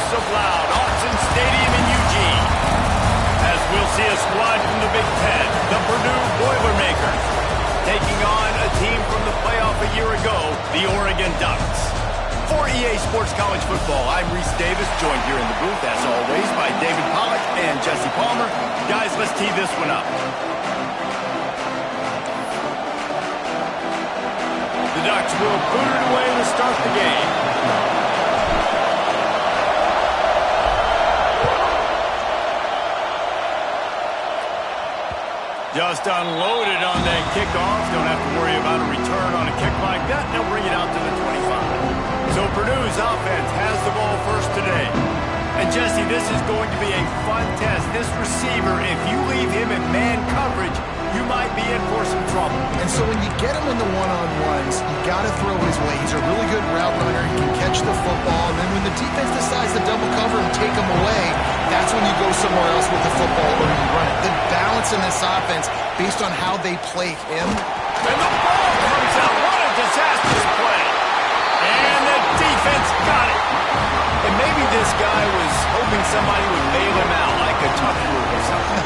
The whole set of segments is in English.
hosts of loud Autzen Stadium in Eugene, as we'll see a squad from the Big Ten, the Purdue Boilermakers, taking on a team from the playoff a year ago, the Oregon Ducks. For EA Sports College Football, I'm Reese Davis, joined here in the booth, as always, by David Pollack and Jesse Palmer. Guys, let's tee this one up. The Ducks will boot it away to start the game. Just unloaded on that kickoff. Don't have to worry about a return on a kick like that. They'll bring it out to the 25. So Purdue's offense has the ball first today. And Jesse, this is going to be a fun test. This receiver, if you leave him in man coverage, you might be in for some trouble. And so when you get him in the one-on-ones, you got to throw his way. He's a really good route runner. He can catch the football. And then when the defense decides to double cover and take him away, that's when you go somewhere else with the football or you run it. The balance in this offense, based on how they play him. And the ball comes out. What a disastrous play. And the defense got it. And maybe this guy was hoping somebody would bail him out, like a tough move or something.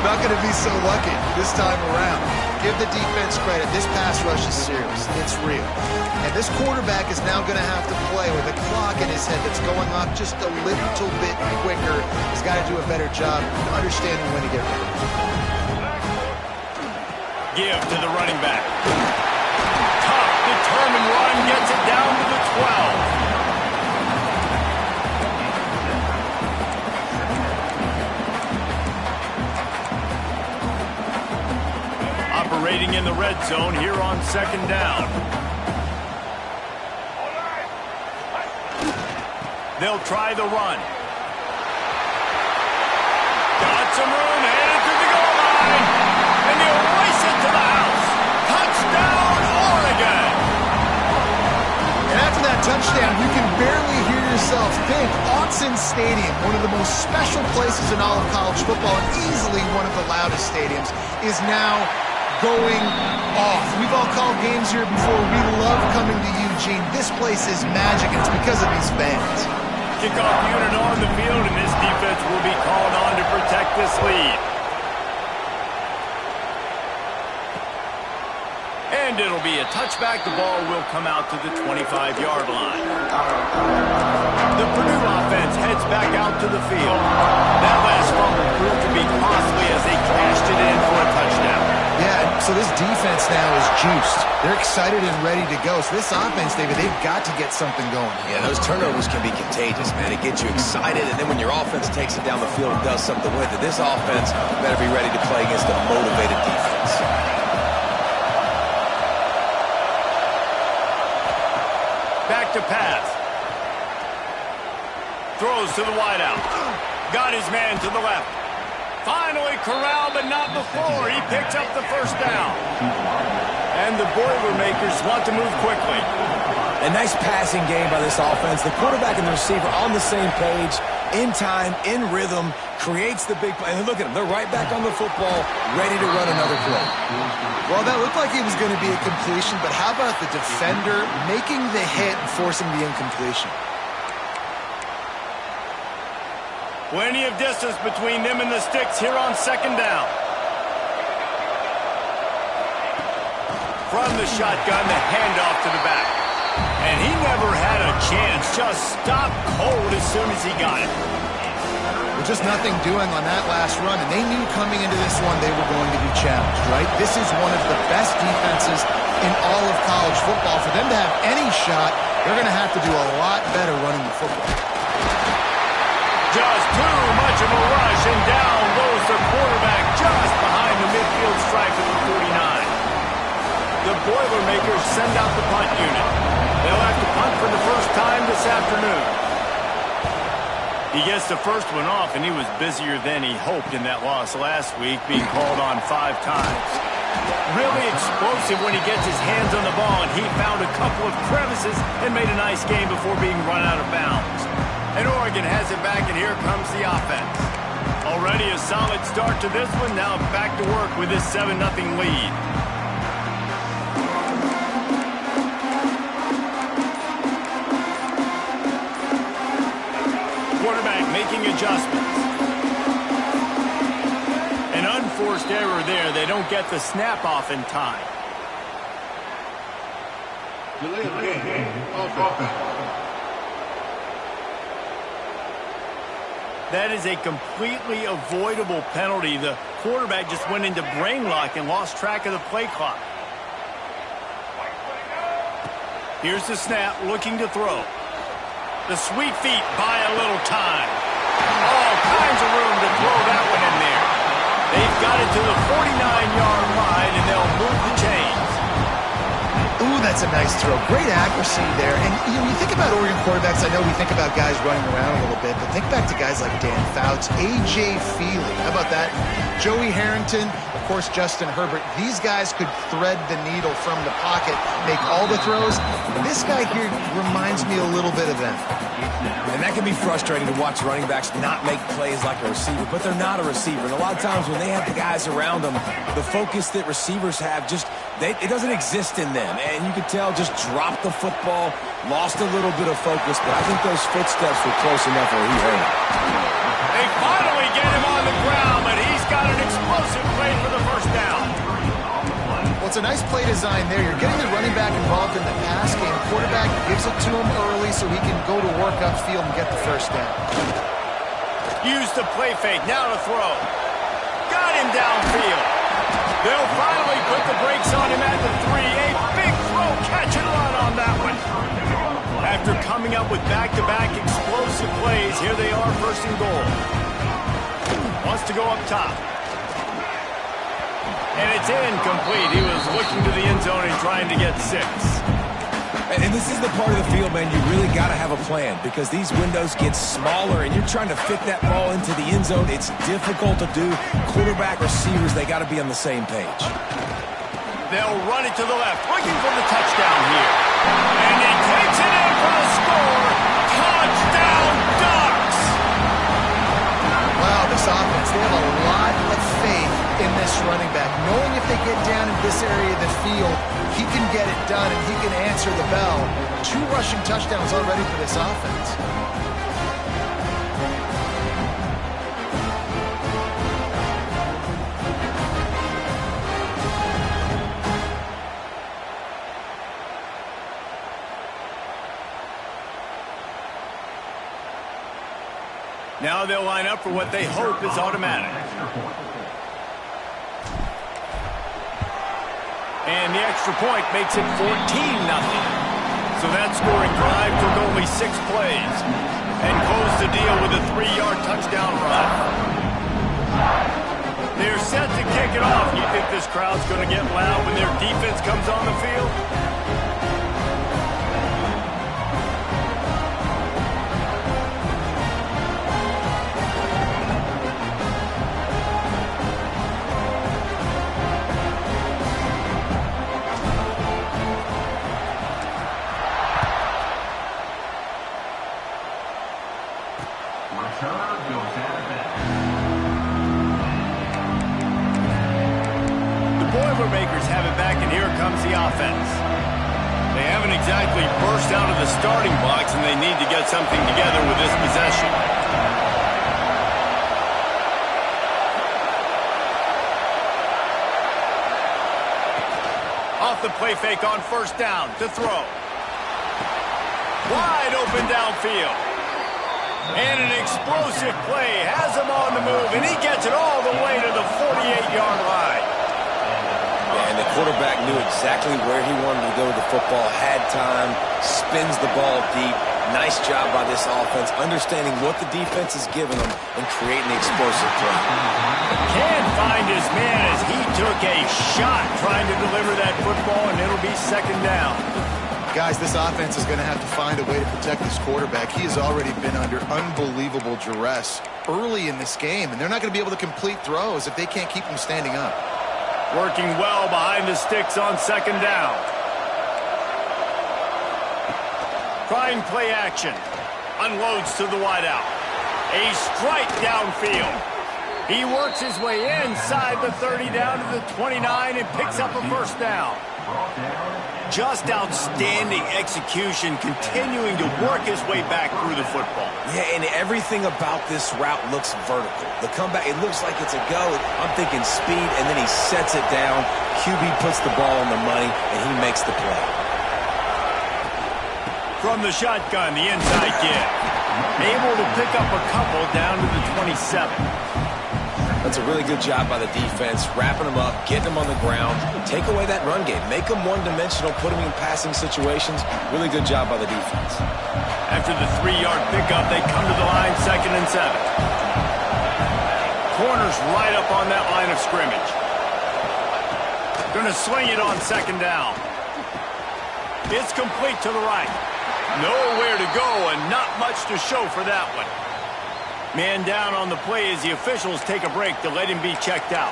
Not going to be so lucky this time around. Give the defense credit. This pass rush is serious. It's real. And this quarterback is now going to have to play with a clock in his head that's going off just a little bit quicker. He's got to do a better job understanding when to get ready. Give to the running back. Tough, determined run gets it down to the 12. Operating in the red zone here on second down. They'll try the run. Got some room, headed to the goal line. And they'll race it to the house. Touchdown, Oregon. And after that touchdown, you can barely hear yourself think. Autzen Stadium, one of the most special places in all of college football, and easily one of the loudest stadiums, is now going off. We've all called games here before. We love coming to Eugene. This place is magic, and it's because of these fans. Kickoff unit on the field, and this defense will be called on to protect this lead. And it'll be a touchback. The ball will come out to the 25-yard line. The Purdue offense heads back out to the field. That last fumble proved to be costly as they cashed it in for a touchdown. Yeah, so this defense now is juiced. They're excited and ready to go. So this offense, David, they've got to get something going. Yeah, those turnovers can be contagious, man. It gets you excited, and then when your offense takes it down the field and does something with it, this offense better be ready to play against a motivated defense. Back to pass. Throws to the wideout. Got his man to the left. Finally corralled, but not before. He picks up the first down. And the Boilermakers want to move quickly. A nice passing game by this offense. The quarterback and the receiver on the same page, in time, in rhythm, creates the big play. And look at them. They're right back on the football, ready to run another play. Well, that looked like it was going to be a completion, but how about the defender making the hit and forcing the incompletion? Plenty of distance between them and the sticks here on second down. From the shotgun, the handoff to the back. And he never had a chance. Just stopped cold as soon as he got it. Well, just nothing doing on that last run, and they knew coming into this one they were going to be challenged, right? This is one of the best defenses in all of college football. For them to have any shot, they're going to have to do a lot better running the football. Just too much of a rush, and down goes the quarterback just behind the midfield stripe of the 49. The Boilermakers send out the punt unit. They'll have to punt for the first time this afternoon. He gets the first one off, and he was busier than he hoped in that loss last week, being called on 5 times. Really explosive when he gets his hands on the ball, and he found a couple of crevices and made a nice game before being run out of bounds. And Oregon has it back, and here comes the offense. Already a solid start to this one. Now back to work with this 7-0 lead. making adjustments. An unforced error there. They don't get the snap off in time. That is a completely avoidable penalty. The quarterback just went into brain lock and lost track of the play clock. Here's the snap, looking to throw. The sweet feet buy a little time. All kinds of room to throw that one in there. They've got it to the 49-yard line, and they'll move the chains. Ooh, that's a nice throw. Great accuracy there. And you think about Oregon quarterbacks, I know we think about guys running around a little bit, but think back to guys like Dan Fouts, A.J. Feely. How about that? Joey Harrington, of course, Justin Herbert. These guys could thread the needle from the pocket, make all the throws. This guy here reminds me a little bit of them. And that can be frustrating to watch running backs not make plays like a receiver, but they're not a receiver. And a lot of times when they have the guys around them, the focus that receivers have it doesn't exist in them. And you could tell just dropped the football, lost a little bit of focus, but I think those footsteps were close enough where he heard it. They finally get him on the ground, but he's got an explosive play for the first down. Well, it's a nice play design there. You're getting the running back involved in the pass game. Quarterback gives it to him early so he can go to work upfield and get the first down. Use the play fake, now to throw. Got him downfield. They'll finally put the brakes on him at the 3. A big throw, catch and run on that one. After coming up with back-to-back explosive plays, here they are, first and goal. Wants to go up top. And it's incomplete. He was looking to the end zone and trying to get 6. And this is the part of the field, man, you really got to have a plan because these windows get smaller and you're trying to fit that ball into the end zone. It's difficult to do. Quarterback, receivers, they got to be on the same page. They'll run it to the left, looking for the touchdown here. And he takes it in for the score. Touchdown, Ducks! Wow, this offense, they have a lot of faith in this running back. Knowing if they get down in this area of the field, he can get it done and he can answer the bell. 2 rushing touchdowns already for this offense. Now they'll line up for what they hope is automatic. And the extra point makes it 14-0. So that scoring drive took only 6 plays and closed the deal with a 3-yard touchdown run. They're set to kick it off. You think this crowd's going to get loud when their defense comes on the field? Boilermakers have it back, and here comes the offense. They haven't exactly burst out of the starting blocks, and they need to get something together with this possession. Off the play fake on first down to throw. Wide open downfield. And an explosive play has him on the move, and he gets it all the way to the 48-yard line. And the quarterback knew exactly where he wanted to go with the football, had time, spins the ball deep. Nice job by this offense, understanding what the defense is giving them and creating the explosive play. Can't find his man as he took a shot trying to deliver that football, and it'll be second down. Guys, this offense is going to have to find a way to protect this quarterback. He has already been under unbelievable duress early in this game, and they're not going to be able to complete throws if they can't keep him standing up. Working well behind the sticks on second down. Trying play action. Unloads to the wideout. A strike downfield. He works his way inside the 30 down to the 29 and picks up a first down. Just outstanding execution, continuing to work his way back through the football. Yeah, and everything about this route looks vertical. The comeback, it looks like it's a go. I'm thinking speed, and then he sets it down. QB puts the ball on the money, and he makes the play. From the shotgun, the inside give. Able to pick up a couple down to the 27. That's a really good job by the defense, wrapping them up, getting them on the ground, take away that run game, make them one-dimensional, put them in passing situations. Really good job by the defense. After the 3-yard pickup, they come to the line, 2nd and 7. Corners right up on that line of scrimmage. Going to sling it on 2nd down. It's complete to the right. Nowhere to go and not much to show for that one. Man down on the play as the officials take a break to let him be checked out.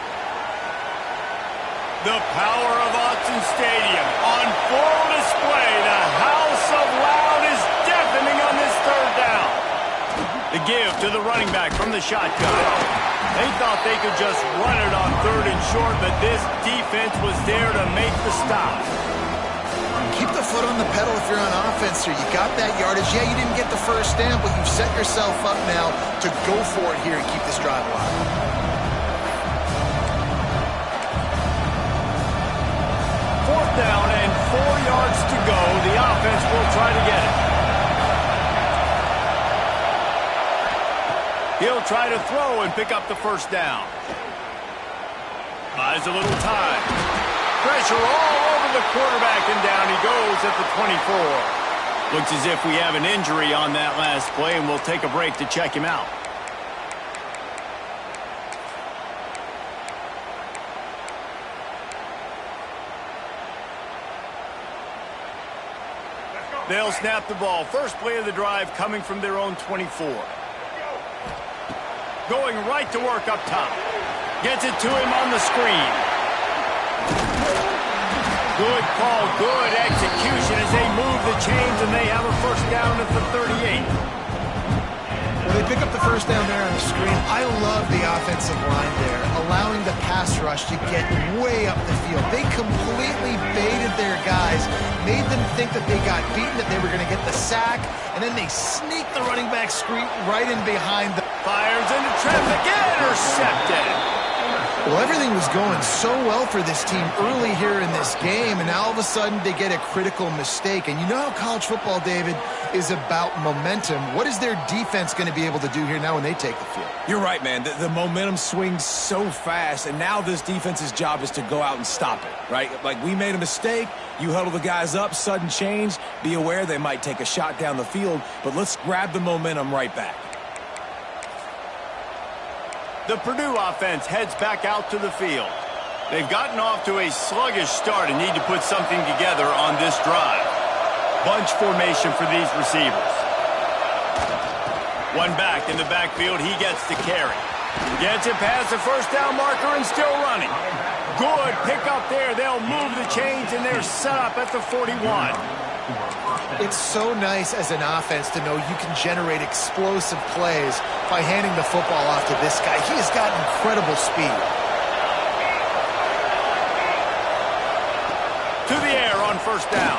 The power of Autzen Stadium on full display. The house of loud is deafening on this 3rd down. The give to the running back from the shotgun. They thought they could just run it on 3rd and short, but this defense was there to make the stop. Keep the foot on the pedal if you're on offense here. You got that yardage. Yeah, you didn't get the first down, but you've set yourself up now to go for it here and keep this drive alive. 4th down and 4 yards to go. The offense will try to get it. He'll try to throw and pick up the first down. Buys a little time. Pressure all over the quarterback, and down he goes at the 24. Looks as if we have an injury on that last play, and we'll take a break to check him out. They'll snap the ball. First play of the drive coming from their own 24. Going right to work up top. Gets it to him on the screen. Good call, good execution as they move the chains, and they have a first down at the 38. Well, they pick up the first down there on the screen. I love the offensive line there, allowing the pass rush to get way up the field. They completely baited their guys, made them think that they got beaten, that they were going to get the sack, and then they sneaked the running back screen right in behind them. Fires into traffic, intercepted. Well, everything was going so well for this team early here in this game, and now all of a sudden they get a critical mistake. And you know how college football, David, is about momentum. What is their defense going to be able to do here now when they take the field? You're right, man. The momentum swings so fast, and now this defense's job is to go out and stop it, right? Like, we made a mistake. You huddle the guys up, sudden change. Be aware they might take a shot down the field, but let's grab the momentum right back. The Purdue offense heads back out to the field. They've gotten off to a sluggish start and need to put something together on this drive. Bunch formation for these receivers. One back in the backfield, he gets to carry. Gets it past the first down marker and still running. Good pick up there. They'll move the chains and they're set up at the 41. It's so nice as an offense to know you can generate explosive plays by handing the football off to this guy. He has got incredible speed. To the air on first down.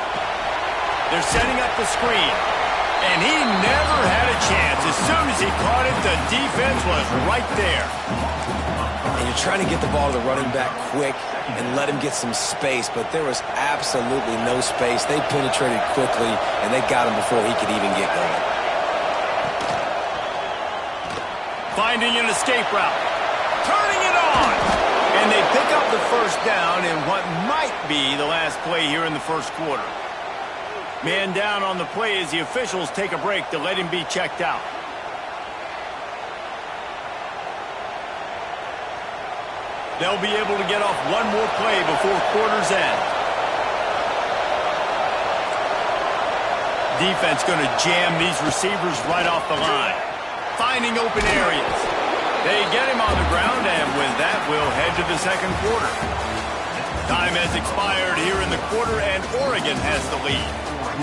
They're setting up the screen. And he never had a chance. As soon as he caught it, the defense was right there. And you're trying to get the ball to the running back quick and let him get some space, but there was absolutely no space. They penetrated quickly, and they got him before he could even get going. Finding an escape route. Turning it on. And they pick up the first down in what might be the last play here in the first quarter. Man down on the play as the officials take a break to let him be checked out. They'll be able to get off one more play before quarter's end. Defense going to jam these receivers right off the line. Finding open areas. They get him on the ground, and with that, we'll head to the second quarter. Time has expired here in the quarter, and Oregon has the lead.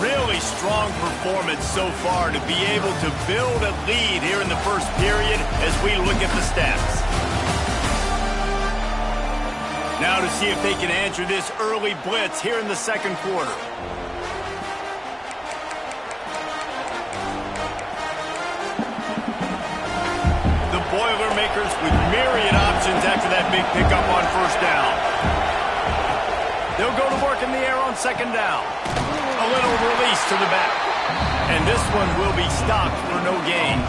Really strong performance so far to be able to build a lead here in the first period as we look at the stats. Now to see if they can answer this early blitz here in the second quarter. The Boilermakers with myriad options after that big pickup on first down. They'll go to work in the air on second down. A little release to the back. And this one will be stopped for no gain.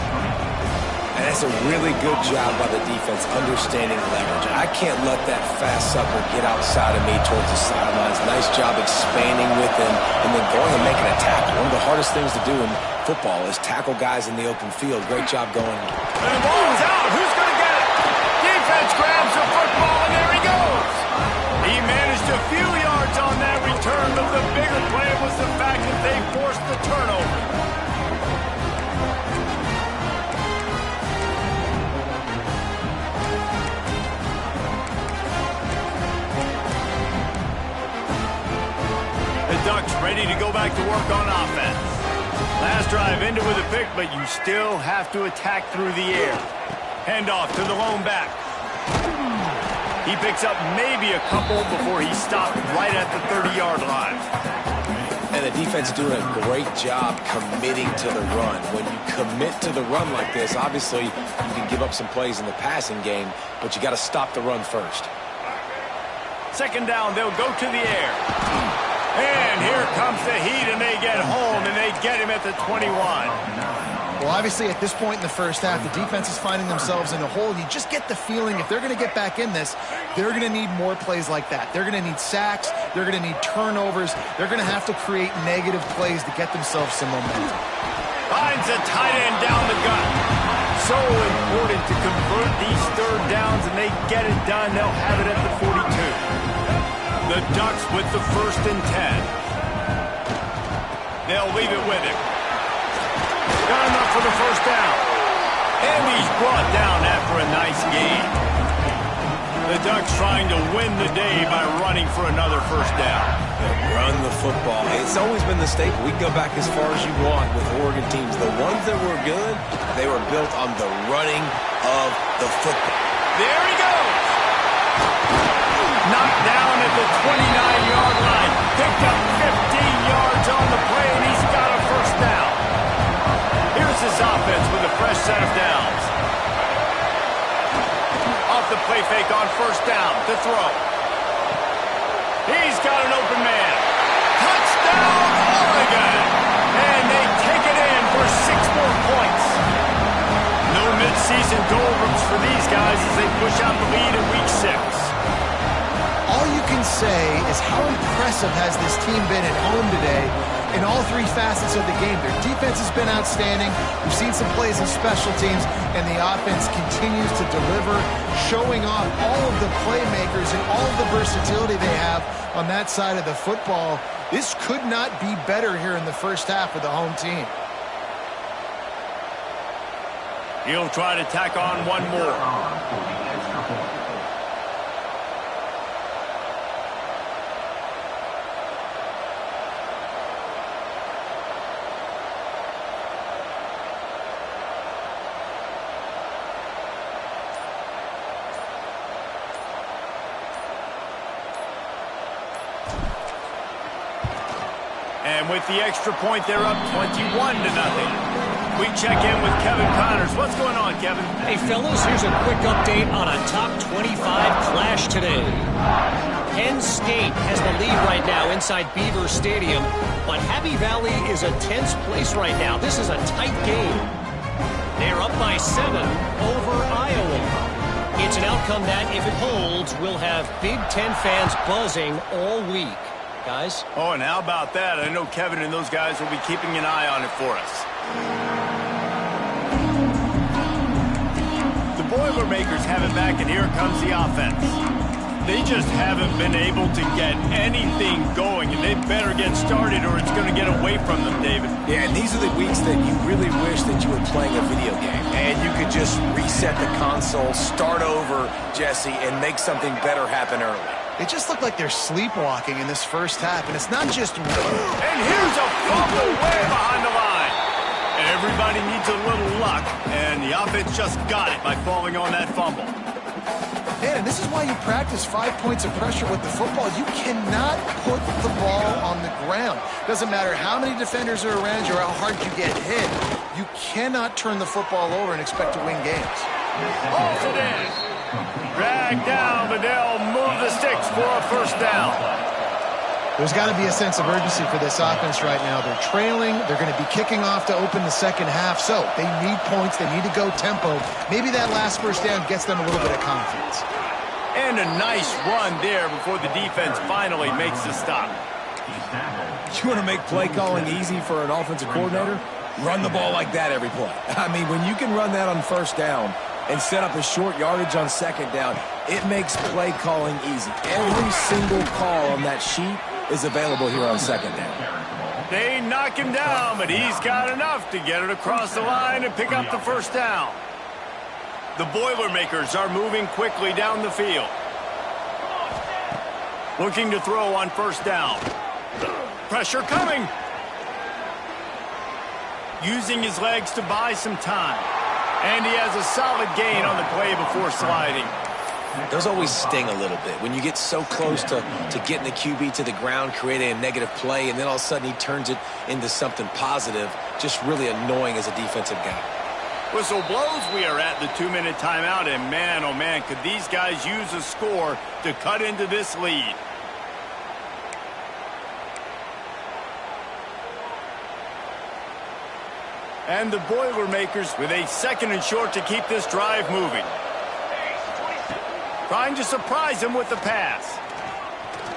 And that's a really good job by the defense understanding leverage. I can't let that fast sucker get outside of me towards the sidelines. Nice job expanding with him and then going and making a tackle. One of the hardest things to do in football is tackle guys in the open field. Great job going. And the ball is out. Who's going to get it? Defense grabs the football, and there he goes. He managed a few yards on that return, but the bigger play was the fact that they forced the turnover. Ducks ready to go back to work on offense. Last drive ended with a pick, but you still have to attack through the air. Handoff to the lone back. He picks up maybe a couple before he stopped right at the 30-yard line. And the defense is doing a great job committing to the run. When you commit to the run like this, obviously you can give up some plays in the passing game, but you got to stop the run first. Second down, they'll go to the air. And here comes the heat, and they get home, and they get him at the 21. Well, obviously, at this point in the first half, the defense is finding themselves in a hole. You just get the feeling if they're going to get back in this, they're going to need more plays like that. They're going to need sacks. They're going to need turnovers. They're going to have to create negative plays to get themselves some momentum. Finds a tight end down the gut. So important to convert these third downs, and they get it done. They'll have it at the 42. The Ducks with the 1st and 10. They'll leave it with him. Got enough for the first down. And he's brought down after a nice gain. The Ducks trying to win the day by running for another first down. Run the football. It's always been the staple. We can go back as far as you want with Oregon teams. The ones that were good, they were built on the running of the football. There he goes. Knocked down at the 29-yard line. Picked up 15 yards on the play, and he's got a first down. Here's his offense with a fresh set of downs. Off the play fake on first down to throw. He's got an open man. Touchdown, Oregon! And they take it in for 6 more points. No midseason doldrums for these guys as they push out the lead in Week 6. All you can say is how impressive has this team been at home today in all 3 facets of the game. Their defense has been outstanding. We've seen some plays in special teams, and the offense continues to deliver, showing off all of the playmakers and all of the versatility they have on that side of the football. This could not be better here in the first half of the home team. He'll try to tack on one more. And with the extra point, they're up 21-0. We check in with Kevin Connors. What's going on, Kevin? Hey, fellas, here's a quick update on a top 25 clash today. Penn State has the lead right now inside Beaver Stadium, but Happy Valley is a tense place right now. This is a tight game. They're up by 7 over Iowa. It's an outcome that, if it holds, will have Big Ten fans buzzing all week. Guys? Oh, and how about that? I know Kevin and those guys will be keeping an eye on it for us. The Boilermakers have it back, and here comes the offense. They just haven't been able to get anything going, and they better get started or it's going to get away from them, David. Yeah, and these are the weeks that you really wish that you were playing a video game and you could just reset the console, start over, Jesse, and make something better happen early. They just look like they're sleepwalking in this first half, and it's not just... And here's a fumble way behind the line. Everybody needs a little luck, and the offense just got it by falling on that fumble. Man, and this is why you practice 5 points of pressure with the football. You cannot put the ball on the ground. Doesn't matter how many defenders are around you or how hard you get hit. You cannot turn the football over and expect to win games. Off it is. Drag down, but they'll move the sticks for a first down. There's got to be a sense of urgency for this offense right now. They're trailing. They're going to be kicking off to open the second half. So they need points. They need to go tempo. Maybe that last first down gets them a little bit of confidence. And a nice run there before the defense finally makes the stop. You want to make play calling easy for an offensive coordinator? Run the ball like that every play. I mean, when you can run that on first down and set up a short yardage on second down, it makes play calling easy. Every single call on that sheet is available here on second down. They knock him down, but he's got enough to get it across the line and pick up the first down. The Boilermakers are moving quickly down the field. Looking to throw on first down. Pressure coming. Using his legs to buy some time. And he has a solid gain on the play before sliding. Those always sting a little bit when you get so close to getting the QB to the ground, creating a negative play, and then all of a sudden he turns it into something positive. Just really annoying as a defensive guy. Whistle blows. We are at the 2-minute timeout, and man, oh man, could these guys use a score to cut into this lead. And the Boilermakers with a 2nd and short to keep this drive moving. Trying to surprise him with the pass.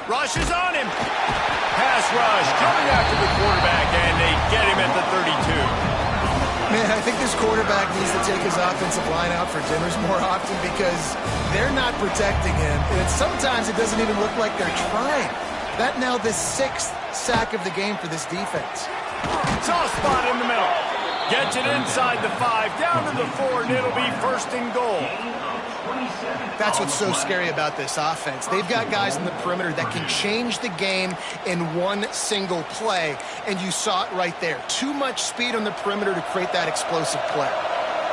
Rush is on him. Pass rush coming after the quarterback, and they get him at the 32. Man, I think this quarterback needs to take his offensive line out for dinners more often because they're not protecting him. And sometimes it doesn't even look like they're trying. That now the 6th sack of the game for this defense. Soft spot in the middle. Gets it inside the 5, down to the 4, and it'll be 1st and goal. That's what's so scary about this offense. They've got guys in the perimeter that can change the game in one single play, and you saw it right there. Too much speed on the perimeter to create that explosive play.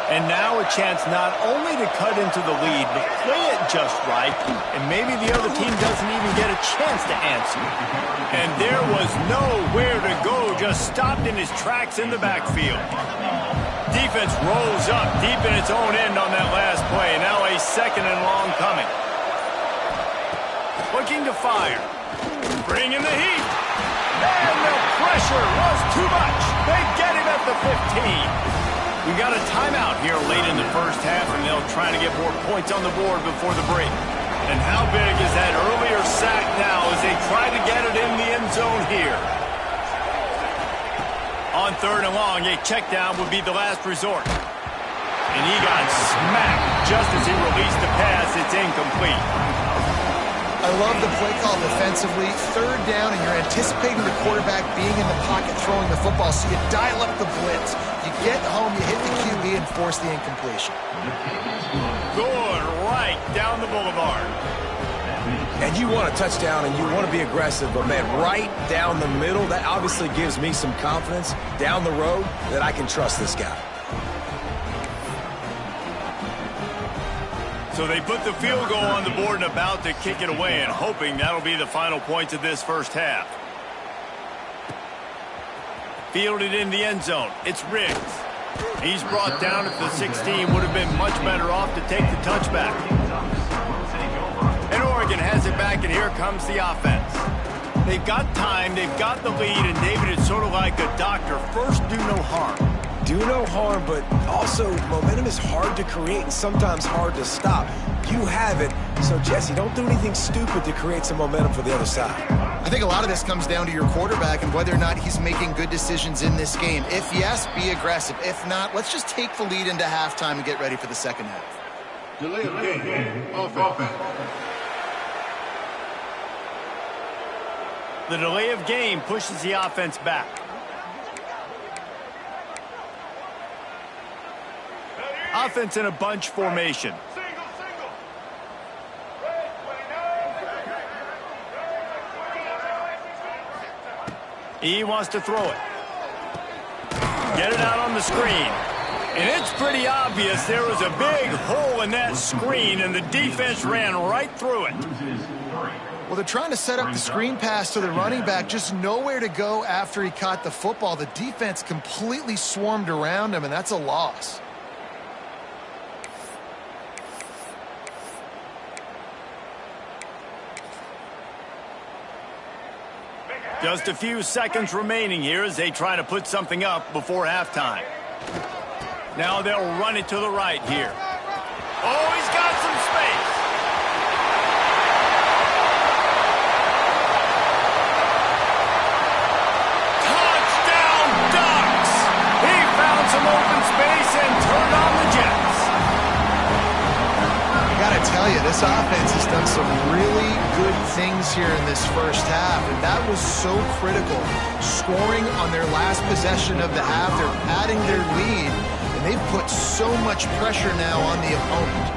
And now a chance not only to cut into the lead, but play it just right, and maybe the other team doesn't even get a chance to answer. And there was nowhere to go, just stopped in his tracks in the backfield. Defense rolls up deep in its own end on that last play. Now a 2nd and long coming. Looking to fire. Bring in the heat. And the pressure was too much. They get him at the 15. We got a timeout here late in the first half, and they'll try to get more points on the board before the break. And how big is that earlier sack now as they try to get it in the end zone here? On 3rd and long, a check down would be the last resort. And he got smacked just as he released the pass. It's incomplete. I love the play call defensively. 3rd down, and you're anticipating the quarterback being in the pocket throwing the football, so you dial up the blitz. You get home, you hit the QB, and force the incompletion. Good right down the boulevard. And you want a touchdown and you want to be aggressive, but man, right down the middle, that obviously gives me some confidence down the road that I can trust this guy. So they put the field goal on the board and about to kick it away, and hoping that'll be the final points of this first half. Fielded in the end zone. It's Riggs. He's brought down at the 16. Would have been much better off to take the touchback. And Oregon has it back, and here comes the offense. They've got time, they've got the lead, and David, it's sort of like a doctor. First, do no harm. Do no harm, but also momentum is hard to create and sometimes hard to stop. You have it, so Jesse, don't do anything stupid to create some momentum for the other side. I think a lot of this comes down to your quarterback and whether or not he's making good decisions in this game. If yes, be aggressive. If not, let's just take the lead into halftime and get ready for the second half. Delay of game. Offense. The delay of game pushes the offense back. Offense in a bunch formation. He wants to throw it. Get it out on the screen. And it's pretty obvious there was a big hole in that screen, and the defense ran right through it. Well, they're trying to set up the screen pass to the running back, just nowhere to go after he caught the football. The defense completely swarmed around him, and that's a loss. Just a few seconds remaining here as they try to put something up before halftime. Now they'll run it to the right here. Oh, he's got some space. Touchdown, Ducks! He found some open space and turned on the Jets. I gotta tell you, this offense has done some really good things here in this first half, and that was so critical. Scoring on their last possession of the half, they're adding their lead, and they've put so much pressure now on the opponent.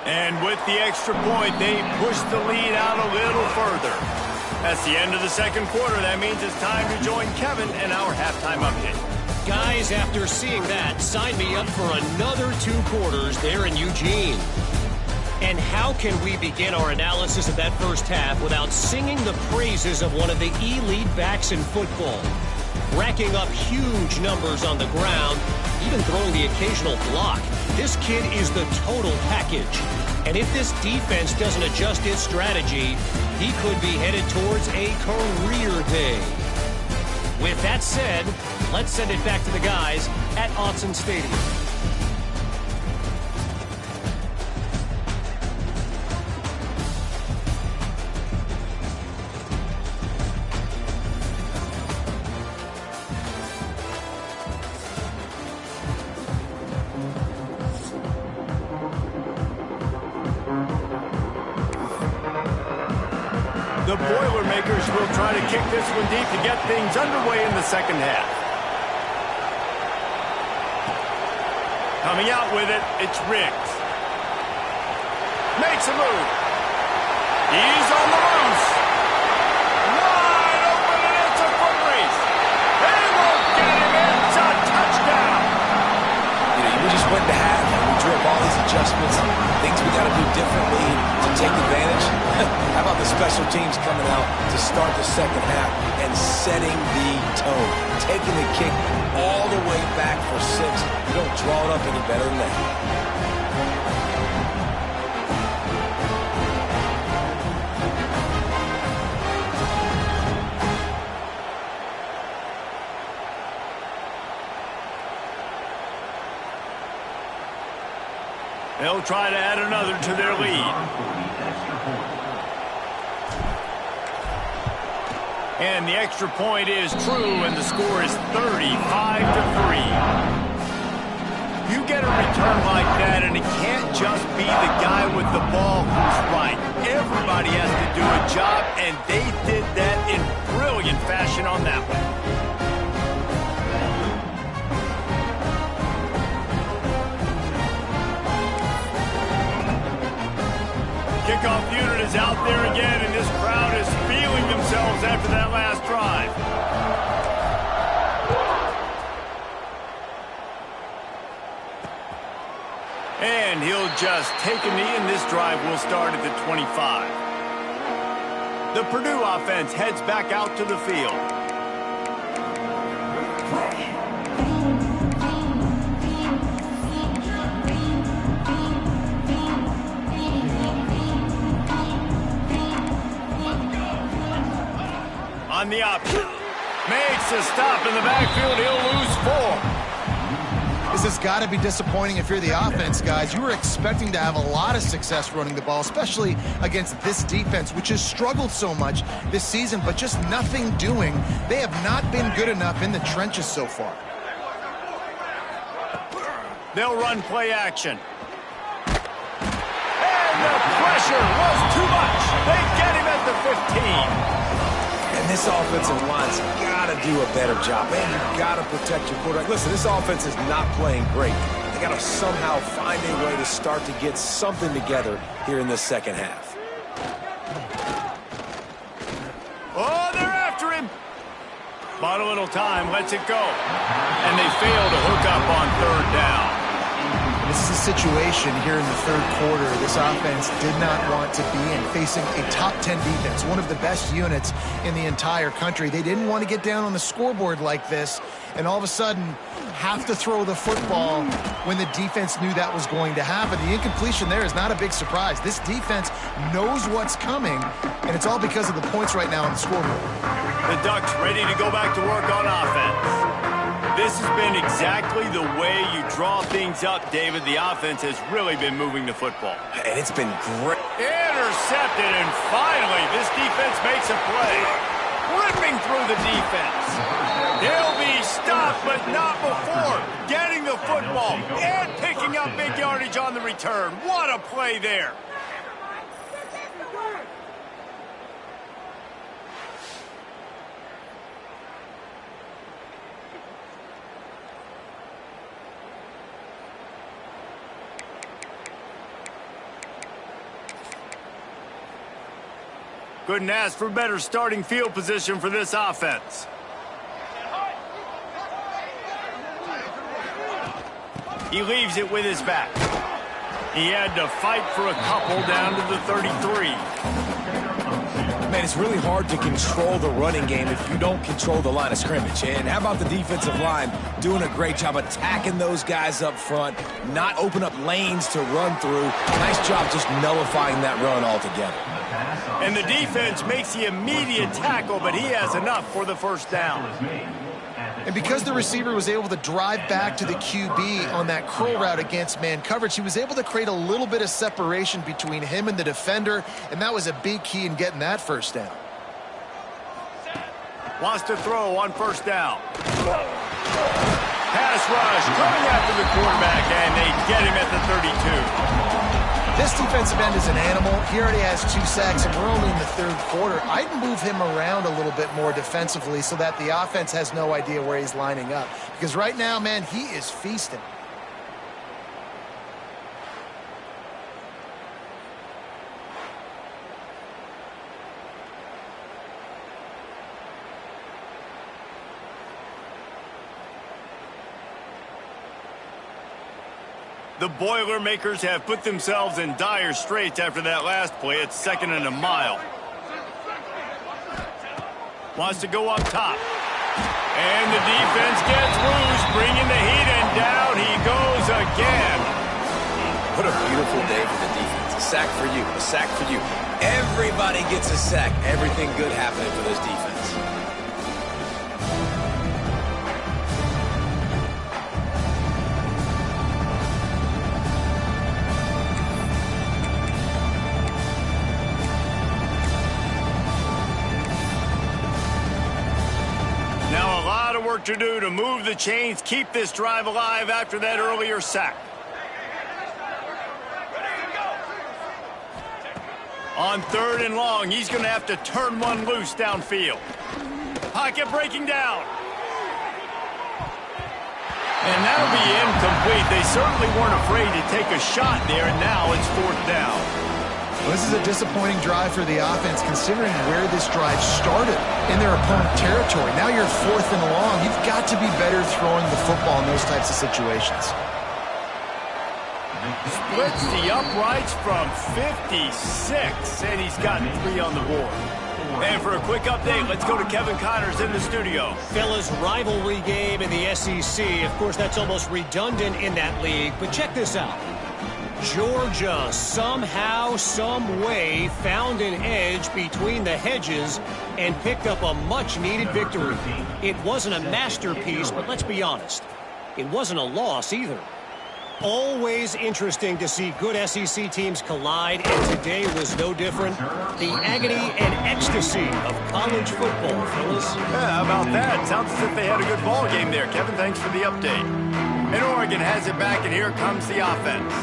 And with the extra point, they push the lead out a little further. That's the end of the second quarter. That means it's time to join Kevin in our halftime update. Guys, after seeing that, sign me up for another 2 quarters there in Eugene. And how can we begin our analysis of that first half without singing the praises of one of the elite backs in football? Racking up huge numbers on the ground, even throwing the occasional block. This kid is the total package. And if this defense doesn't adjust its strategy, he could be headed towards a career day. With that said, let's send it back to the guys at Autzen Stadium. The Boilermakers will try to kick this one deep to get things underway in the second half. Coming out with it, it's Riggs. Makes a move. He's on the loose. Wide open, and it's a foot race. They won't get him. It's a touchdown. We just went to half and we drew up all these adjustments, things we got to do differently to take advantage. How about the special teams coming out to start the second half and setting the tone, taking the kick all the way back for 6. You don't draw it up any better than that. They'll try to add another to their lead. And the extra point is true, and the score is 35-3. You get a return like that, and it can't just be the guy with the ball who's right. Everybody has to do a job, and they did that in brilliant fashion on that one. Kickoff unit is out there again, and this crowd is feeling themselves after that last drive. And he'll just take a knee, and this drive will start at the 25. The Purdue offense heads back out to the field. On the option. Makes a stop in the backfield. He'll lose 4. This has got to be disappointing if you're the offense, guys. You were expecting to have a lot of success running the ball, especially against this defense, which has struggled so much this season, but just nothing doing. They have not been good enough in the trenches so far. They'll run play action. And the pressure was too much. They get him at the 15. And And this offensive line's got to do a better job. Man, you've got to protect your quarterback. Listen, this offense is not playing great. They got to somehow find a way to start to get something together here in this second half. Oh, they're after him. Bought a little time, lets it go. And they fail to hook up on third down. This is a situation here in the third quarter this offense did not want to be in, facing a top 10 defense, one of the best units in the entire country. They didn't want to get down on the scoreboard like this and all of a sudden have to throw the football when the defense knew that was going to happen. The incompletion there is not a big surprise. This defense knows what's coming, and it's all because of the points right now on the scoreboard. The Ducks ready to go back to work on offense. This has been exactly the way you draw things up, David. The offense has really been moving the football. And it's been great. Intercepted, and finally this defense makes a play. Ripping through the defense. They'll be stopped, but not before getting the football and picking up big yardage on the return. What a play there. Couldn't ask for better starting field position for this offense. He leaves it with his back. He had to fight for a couple down to the 33. Man, it's really hard to control the running game if you don't control the line of scrimmage. And how about the defensive line doing a great job attacking those guys up front, not open up lanes to run through. Nice job just nullifying that run altogether. And the defense makes the immediate tackle, but he has enough for the first down. And because the receiver was able to drive back to the QB on that curl route against man coverage, he was able to create a little bit of separation between him and the defender, and that was a big key in getting that first down. Wants to throw on first down. Pass rush coming after the quarterback, and they get him at the 32. This defensive end is an animal. He already has 2 sacks, and we're only in the third quarter. I'd move him around a little bit more defensively so that the offense has no idea where he's lining up. Because right now, man, he is feasting. The Boilermakers have put themselves in dire straits after that last play. It's 2nd and a mile. Wants to go up top. And the defense gets loose, bringing the heat, and down he goes again. What a beautiful day for the defense. A sack for you, a sack for you. Everybody gets a sack. Everything good happening for this defense. Work to do to move the chains, keep this drive alive after that earlier sack. On 3rd and long, he's going to have to turn one loose downfield. Pocket breaking down. And that'll be incomplete. They certainly weren't afraid to take a shot there, and now it's 4th down. Well, this is a disappointing drive for the offense, considering where this drive started in their opponent territory. Now you're 4th and long. You've got to be better throwing the football in those types of situations. Splits the uprights from 56, and he's got 3 on the board. And for a quick update, let's go to Kevin Connors in the studio. Fellas, rivalry game in the SEC. Of course, that's almost redundant in that league, but check this out. Georgia somehow, some way found an edge between the hedges and picked up a much-needed victory. It wasn't a masterpiece, but let's be honest, it wasn't a loss either. Always interesting to see good SEC teams collide, and today was no different. The agony and ecstasy of college football, fellas. Yeah, how about that? Sounds as if they had a good ball game there. Kevin, thanks for the update. And Oregon has it back, and here comes the offense.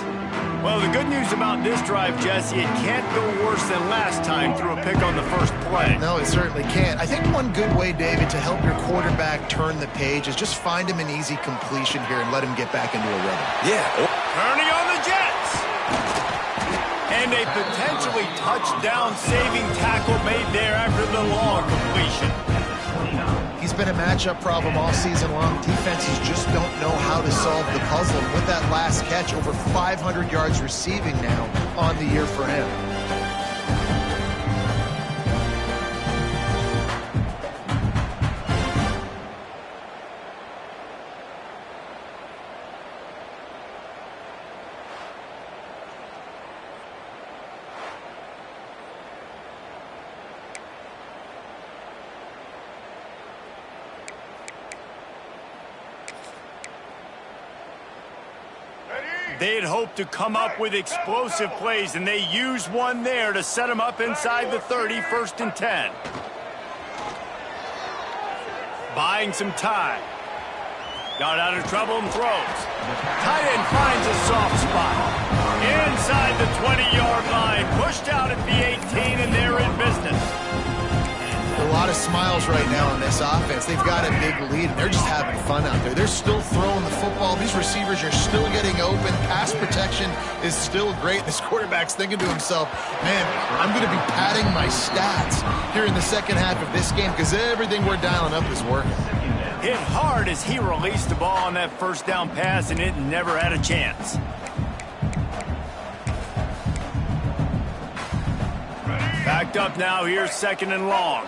Well, the good news about this drive, Jesse, it can't go worse than last time through a pick on the first play. No, it certainly can't. I think one good way, David, to help your quarterback turn the page is just find him an easy completion here and let him get back into a rhythm. Yeah. Turning on the Jets. And a potentially touchdown-saving tackle made there after the long completion. He's been a matchup problem all season long. Defenses just don't know how to solve the puzzle. And with that last catch, over 500 yards receiving now on the year for him. They had hoped to come up with explosive plays, and they used one there to set them up inside the 30, 1st and 10. Buying some time. Got out of trouble and throws. Tight end finds a soft spot. Inside the 20-yard line. Pushed out at the 18, and they're in business. A lot of smiles right now on this offense. They've got a big lead, and they're just having fun out there. They're still throwing the football. These receivers are still getting open. Pass protection is still great. This quarterback's thinking to himself, man, I'm going to be padding my stats here in the second half of this game because everything we're dialing up is working. Hit hard as he released the ball on that first down pass, and it never had a chance. Backed up now, here's 2nd and long.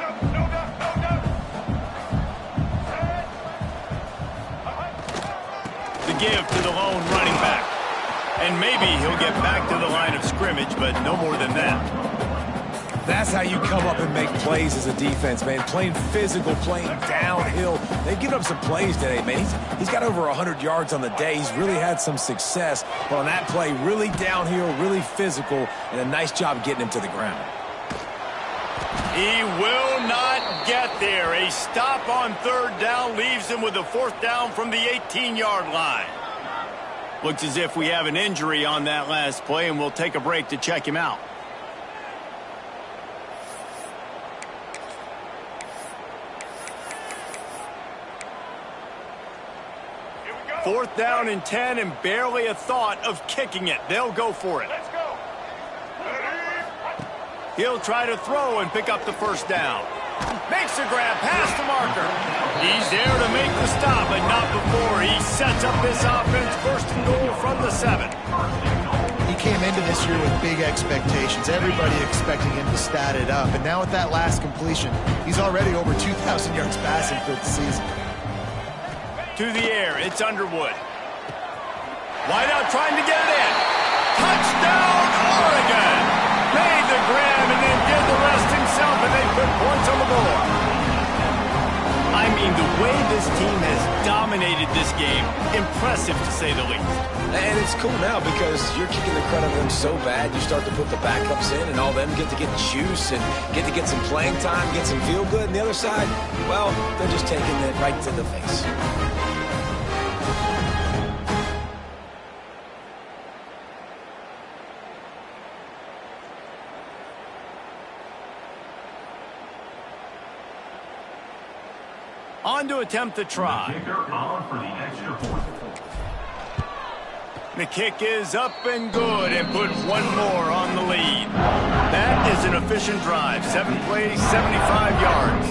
The give to the lone running back. And maybe he'll get back to the line of scrimmage, but no more than that. That's how you come up and make plays as a defense, man. Playing physical, playing downhill. They've given up some plays today, man. He's got over 100 yards on the day. He's really had some success. But on that play, really downhill, really physical, and a nice job getting him to the ground. He will not get there. A stop on 3rd down leaves him with a 4th down from the 18-yard line. Looks as if we have an injury on that last play, and we'll take a break to check him out. Fourth down and 10, and barely a thought of kicking it. They'll go for it. Let's go. He'll try to throw and pick up the 1st down. Makes a grab past the marker. He's there to make the stop, but not before he sets up this offense 1st and goal from the 7. He came into this year with big expectations. Everybody expecting him to stat it up. And now with that last completion, he's already over 2,000 yards passing for the season. To the air, it's Underwood. Wide out trying to get it in. Touchdown, Oregon! Made the grab and then did the rest himself, and they put points on the board. I mean, the way this team has dominated this game, impressive to say the least. And it's cool now because you're kicking the crud out of them so bad, you start to put the backups in, and all them get to get juice and get to get some playing time, get some feel good. And the other side, well, they're just taking it right to the face. On to attempt the try. The kick is up and good and put one more on the lead. That is an efficient drive. 7 plays, 75 yards.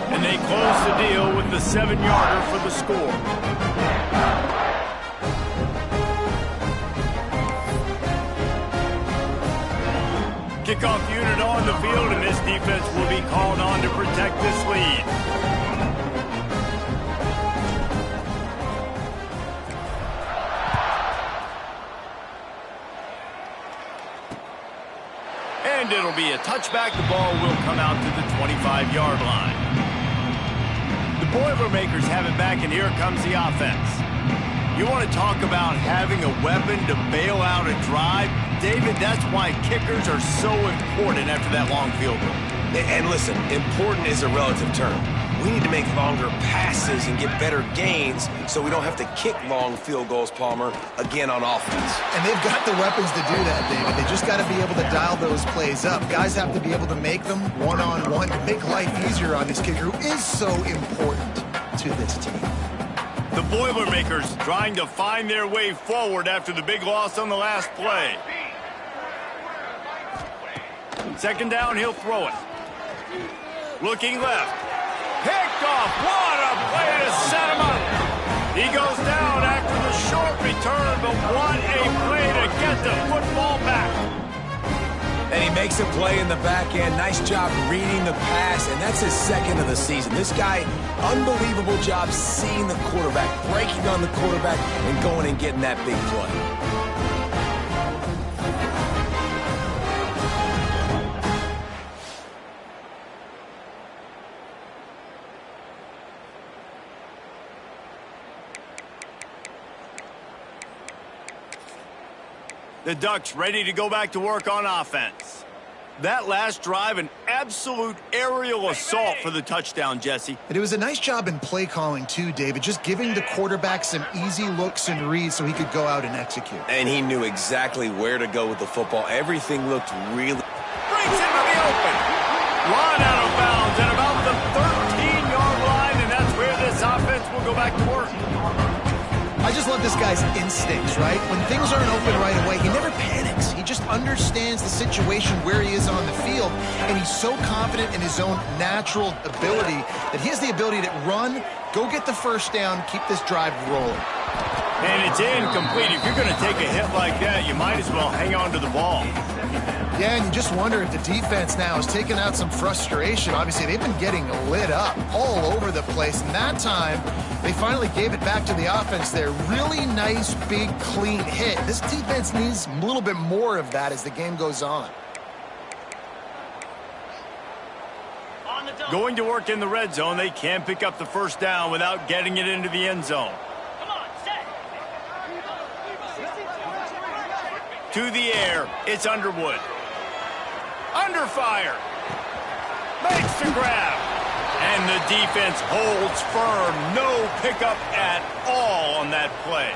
And they close the deal with the 7-yarder for the score. Kickoff unit on the field, and this defense will be called on to protect this lead. And it'll be a touchback. The ball will come out to the 25-yard line. The Boilermakers have it back, and here comes the offense. You want to talk about having a weapon to bail out a drive? David, that's why kickers are so important after that long field goal. And listen, important is a relative term. We need to make longer passes and get better gains so we don't have to kick long field goals, Palmer, again on offense. And they've got the weapons to do that, David. They just got to be able to dial those plays up. Guys have to be able to make them one-on-one to make life easier on this kicker who is so important to this team. The Boilermakers trying to find their way forward after the big loss on the last play. Second down, he'll throw it. Looking left. Picked off. What a play to set him up. He goes down after the short return, but what a play to get the football back. And he makes a play in the back end. Nice job reading the pass, and that's his second of the season. This guy, unbelievable job seeing the quarterback, breaking on the quarterback, and going and getting that big play. The Ducks ready to go back to work on offense. That last drive, an absolute aerial assault for the touchdown, Jesse. And it was a nice job in play calling too, David, just giving the quarterback some easy looks and reads so he could go out and execute. And he knew exactly where to go with the football. Everything looked really... Brings him to the open. Run out of bounds at about the 13-yard line, and that's where this offense will go back to work. I just love this guy's instincts, right? When things aren't open right away, he never panics. He just understands the situation where he is on the field, and he's so confident in his own natural ability that he has the ability to run, go get the first down, keep this drive rolling. And it's incomplete. If you're going to take a hit like that, you might as well hang on to the ball. Yeah, and you just wonder if the defense now is taking out some frustration. Obviously, they've been getting lit up all over the place, and that time, they finally gave it back to the offense there. Really nice, big, clean hit. This defense needs a little bit more of that as the game goes on. Going to work in the red zone, they can pick up the first down without getting it into the end zone. To the air, it's Underwood. Under fire. Makes the grab. And the defense holds firm. No pickup at all on that play.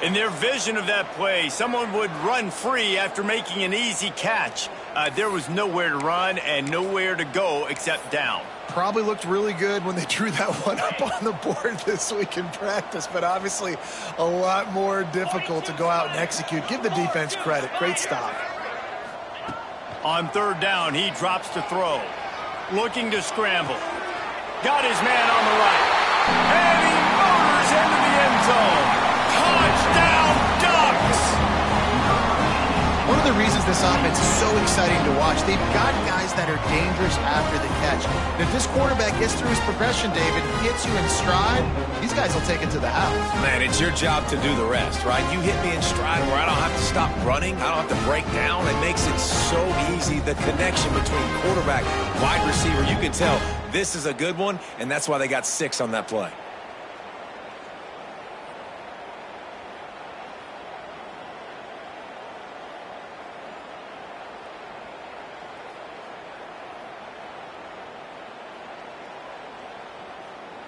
In their vision of that play, someone would run free after making an easy catch. There was nowhere to run and nowhere to go except down. Probably looked really good when they drew that one up on the board this week in practice, but obviously a lot more difficult to go out and execute. Give the defense credit. Great stop. On third down, he drops to throw. Looking to scramble. Got his man on the right. And he motors into the end zone. Touchdown, Ducks! One of the reasons this offense is so exciting to watch, they've got guys that are dangerous after the catch. And if this quarterback gets through his progression, David, gets you in stride, these guys will take it to the house. Man, it's your job to do the rest, right? You hit me in stride where I don't have to stop running. I don't have to break down. It makes it so easy. The connection between quarterback, wide receiver, you can tell this is a good one, and that's why they got 6 on that play.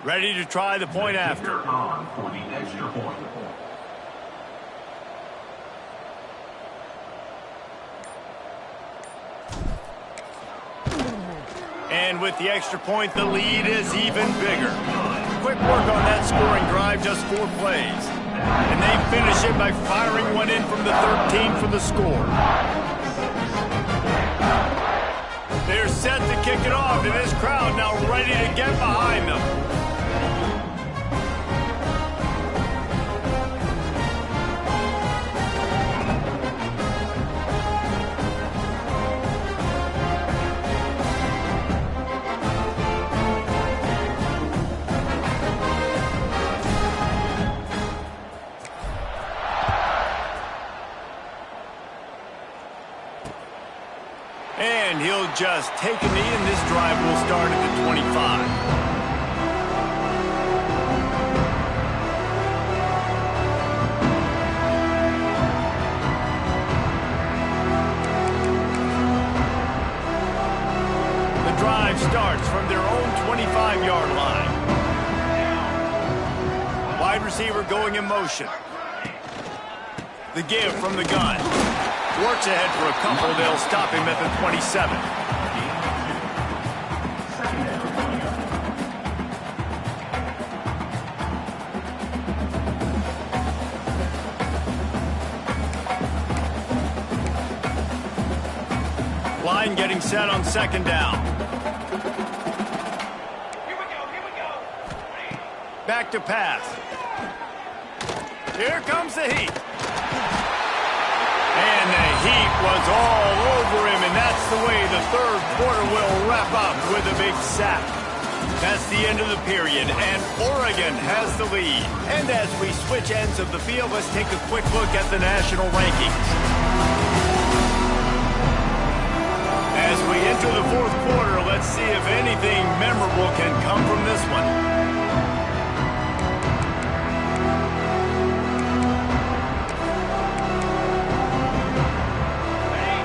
Ready to try the point after. On for the extra point. And with the extra point, the lead is even bigger. Quick work on that scoring drive, just 4 plays. And they finish it by firing one in from the 13 for the score. They're set to kick it off, and this crowd now ready to get behind them. And he'll just take a knee, and this drive will start at the 25. The drive starts from their own 25-yard line. Wide receiver going in motion. The give from the gun. Works ahead for a couple. They'll stop him at the 27. Line getting set on second down. Here we go. Back to pass. Here comes the heat. And the heat was all over him, and that's the way the third quarter will wrap up with a big sack. That's the end of the period, and Oregon has the lead. And as we switch ends of the field, let's take a quick look at the national rankings. As we enter the fourth quarter, let's see if anything memorable can come from this one.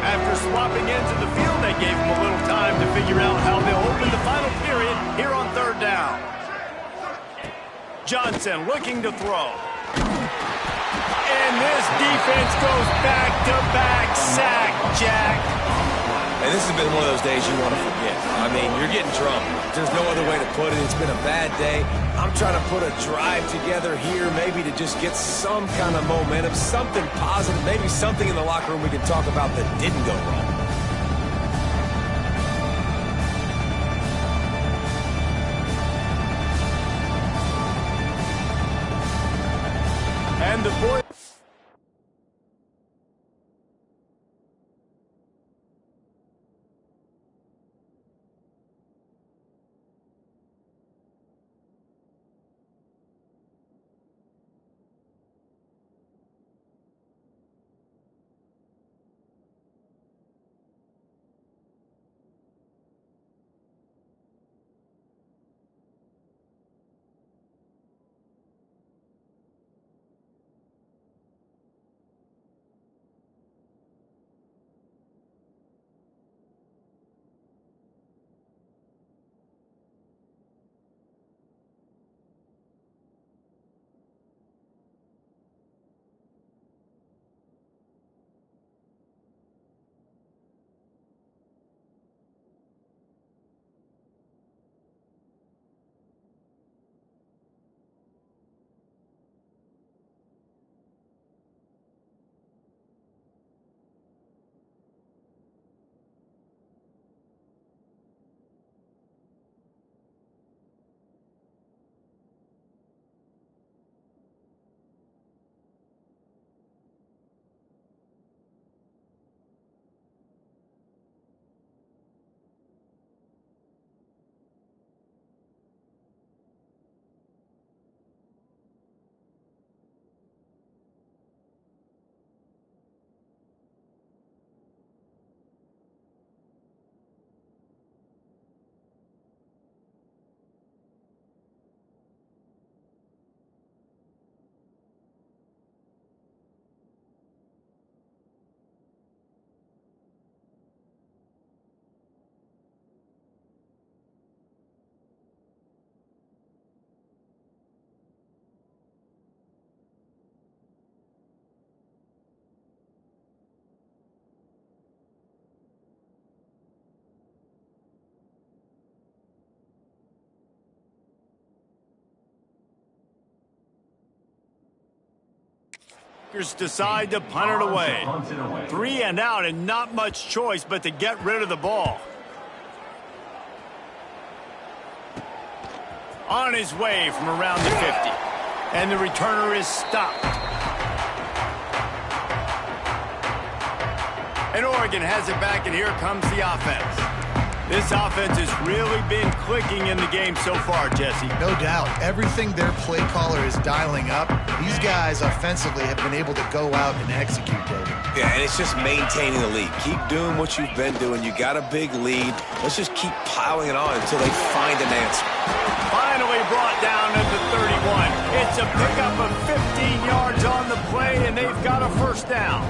After swapping ends of the field, they gave him a little time to figure out how they'll open the final period here on third down. Johnson looking to throw. And this defense goes back-to-back sack, Jack. And this has been one of those days you want to forget. I mean, you're getting drunk. There's no other way to put it. It's been a bad day. I'm trying to put a drive together here, maybe to just get some kind of momentum, something positive, maybe something in the locker room we can talk about that didn't go wrong. And the boy... decide to punt it away. 3 and out and not much choice but to get rid of the ball. On his way from around the 50. And the returner is stopped. And Oregon has it back, and here comes the offense. This offense has really been clicking in the game so far, Jesse. No doubt. Everything their play caller is dialing up, these guys offensively have been able to go out and execute, David. Yeah, and it's just maintaining the lead. Keep doing what you've been doing. You got a big lead. Let's just keep piling it on until they find an answer. Finally brought down at the 31. It's a pickup of 15 yards on the play, and they've got a first down.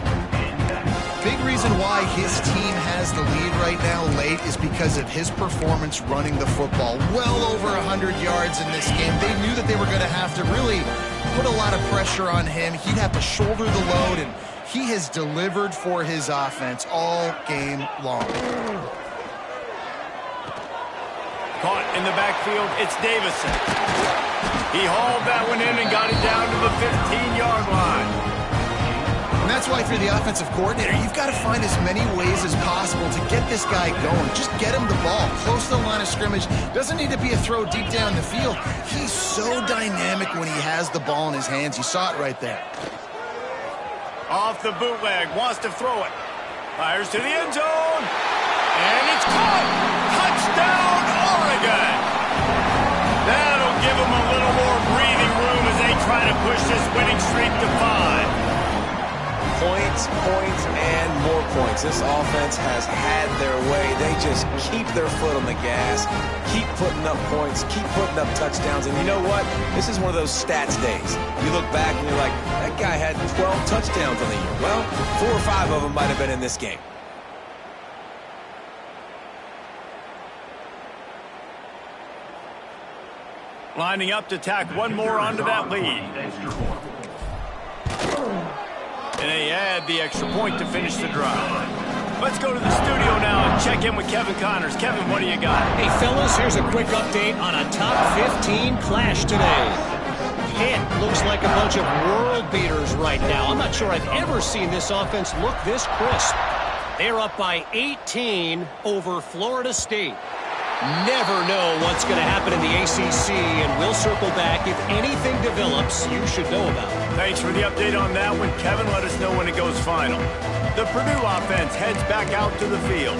big reason why his team has the lead right now late is because of his performance running the football. Well over 100 yards in this game. They knew that they were going to have to really put a lot of pressure on him. He'd have to shoulder the load, and he has delivered for his offense all game long. Caught in the backfield, it's Davison. He hauled that one in and got it down to the 15-yard line. And that's why, if you're the offensive coordinator, you've got to find as many ways as possible to get this guy going. Just get him the ball close to the line of scrimmage. Doesn't need to be a throw deep down the field. He's so dynamic when he has the ball in his hands. You saw it right there. Off the bootleg, wants to throw it. Fires to the end zone. And it's caught. Touchdown, Oregon. That'll give them a little more breathing room as they try to push this winning streak to 5. Points, and more points. This offense has had their way. They just keep their foot on the gas, keep putting up points, keep putting up touchdowns. And you know what? This is one of those stats days. You look back and you're like, that guy had 12 touchdowns on the year. Well, 4 or 5 of them might have been in this game. Lining up to tack one more onto that lead. And they add the extra point to finish the drive. Let's go to the studio now and check in with Kevin Connors. Kevin, what do you got? Hey, fellas, here's a quick update on a top 15 clash today. Pitt looks like a bunch of world beaters right now. I'm not sure I've ever seen this offense look this crisp. They're up by 18 over Florida State. Never know what's going to happen in the ACC, and we'll circle back if anything develops you should know about. Thanks for the update on that one, Kevin. Let us know when it goes final. The Purdue offense heads back out to the field.